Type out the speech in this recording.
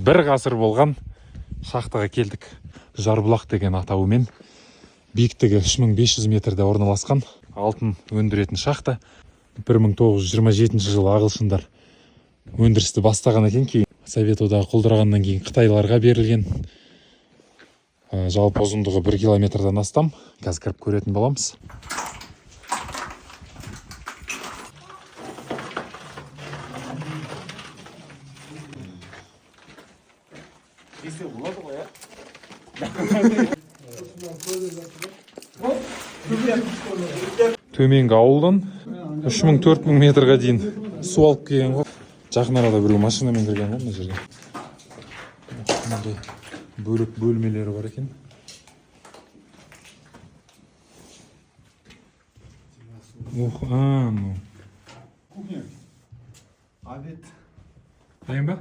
бір ғасыр болған шахтаға келдік. Жарбұлақ деген атауымен. Биіктігі 3500 метрде орналасқан алтын өндіретін шахта. 1927 жылы ағылшындар өндірісті бастаған екен, кейін Совет одағы құлдырағаннан кейін Қытайларға берілген. Жалпы ұзындығы 1 километрден астам. Қазір кіріп көретін боламыз. Төменгі ауылдан 3000-4000 метрға дейін су алып келген ғой. Жақын арада біреу машинамен кірген ғой мына жерге. Мынандай бөлек бөлмелері бар екен. Ну. Кухня. Обед. Дайын ба?